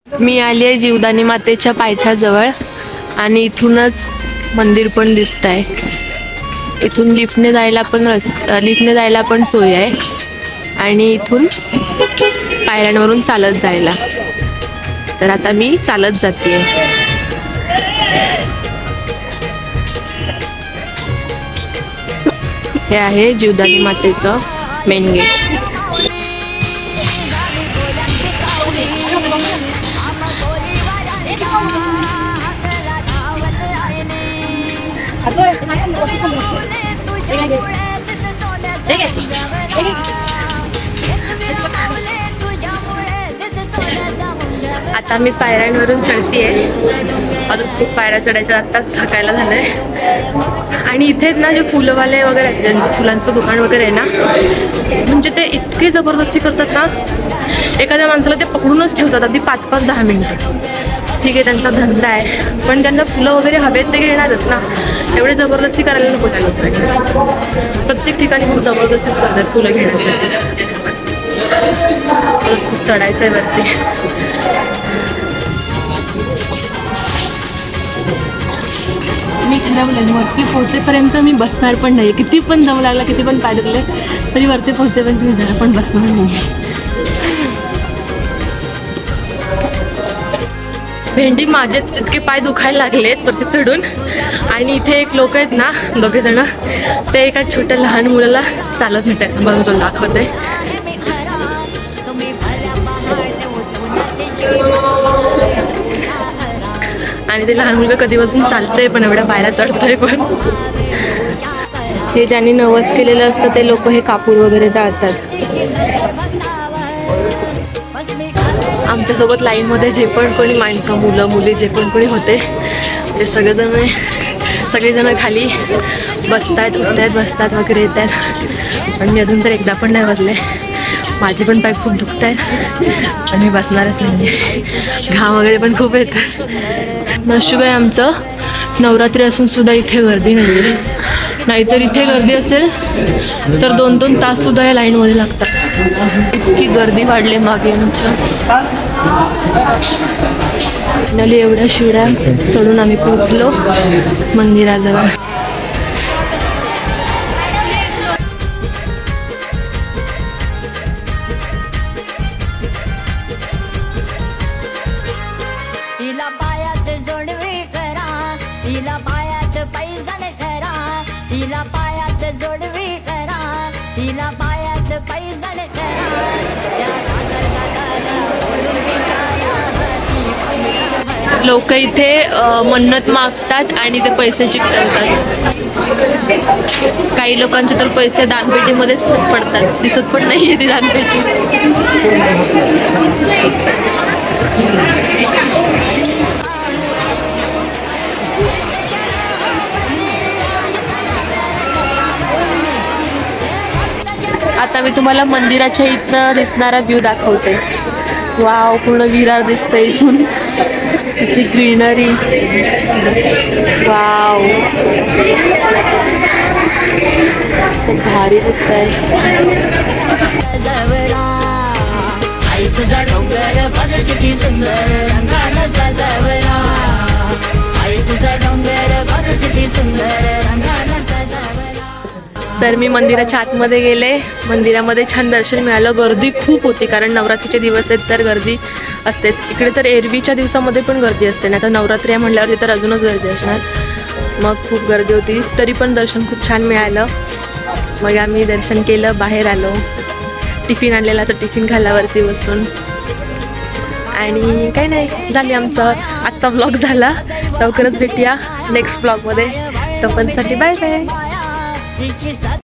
मी आली आहे जीवदानी मातेच्या पायथ्याजवळ आणि इथूनच मंदिर पण दिसत आहे. इथून लिफ्टने जायला पण सोय आहे आणि इथून पायऱ्यांवरून चालत जायला. तर आता मी चालत जाते. हे आहे जीवदानी मातेचं मेन गेट. आता मी पायऱ्यांवरून चढतीये. अजून खूप पायऱ्या चढायच्या, आत्ताच थकायला झालंय. आणि इथे ना जे फुलंवाले वगैरे आहेत, ज्यांचं फुलांचं दुकान वगैरे आहे ना, म्हणजे ते इतके जबरदस्ती करतात ना, एखाद्या माणसाला ते पकडूनच ठेवतात अगदी 5-10 मिनिटं. ठीक आहे, त्यांचा धंदा आहे, पण त्यांना फुलं वगैरे हवेत ते घेणारच ना. एवढे जबरदस्ती करायला नको त्या लोकांनी. प्रत्येक ठिकाणी खूप जबरदस्तीच करतात फुलं घेण्यासाठी. खूप चढायचं आहे वरती. मी ठरवलं वरती पोहोचेपर्यंत मी बसणार पण नाही. किती पण दम लागला, किती पण पाय दुखले, तरी वरती पोहोचेपर्यंत मी जरा पण बसणार नाही. भेंडी माझेच इतके पाय दुखायला लागलेत वरती चढून. आणि इथे एक लोक आहेत ना, दोघे जण, ते एका छोट्या लहान मुलाला चालत नेत आहेत. बघून तो दाखवते. आणि ते लहान मुलगा कधीपासून चालतंय पण एवढ्या पायऱ्या चढतंय पण. हे ज्यांनी नवस केलेलं असतं ते लोक हे कापूर वगैरे जाळतात. आमच्यासोबत लाईनमध्ये जे पण कोणी माणसं, मुलं मुली जे पण कोणी होते, ते सगळेजण खाली बसतायत, उठतायत, बसतात वगैरे येत आहेत. पण मी अजून तर एकदा पण नाही बसले. माझे पण पाय खूप दुखत आहेत, पण मी बसणारच नाही. घाम वगैरे पण खूप येतं. नशीब आहे आमचं, नवरात्री असून सुद्धा इथे गर्दी नाही आहे. नाहीतर इथे गर्दी असेल तर 2-2 तास सुद्धा या लाईनमध्ये लागतात. इतकी गर्दी वाढली मागे आमच्या. फायनली एवढ्या शिड्या चढून आम्ही पोहोचलो मंदिराजवळ. हिला पायात जोडवी करा, हिला पायात पैजण करा, हिला पायात जोडवी करा, हिला पायात पैजण करा. लोक इथे मन्नत मागतात आणि ते पैसे चिकटवतात. काही लोकांचे तर पैसे दानपेटीमध्येच पडतात. दिसत पण नाहीये ती दानपेटी. आता मी तुम्हाला मंदिराच्या इथनं दिसणारा व्ह्यू दाखवते. वाव, पूर्ण विरार दिसतंय इथून. कसली ग्रीनरी. वाव, खूप भारी दिसतंय. आई तुझा डोंगर बघ किती सुंदर रंगानं सजवला. आई तुझा डोंगर बघ किती सुंदर रंगानं सजवला. तर मी मंदिराच्या आतमध्ये गेले. मंदिरामध्ये छान दर्शन मिळालं. गर्दी खूप होती कारण नवरात्रीचे दिवस आहेत तर गर्दी असतेच. इकडे तर एरवीच्या दिवसामध्ये पण गर्दी असते, नाही तर नवरात्री आहे म्हटल्यावर तर अजूनच गर्दी असणार. मग खूप गर्दी होती, तरी पण दर्शन खूप छान मिळालं. मग आम्ही दर्शन केलं, बाहेर आलो. टिफिन आणलेला तर टिफिन खाल्ला वरती बसून. आणि काही नाही, झाली आमचा आजचा व्लॉग झाला. लवकरच भेटूया नेक्स्ट व्लॉगमध्ये. तोपर्यंतसाठी बाय बाय.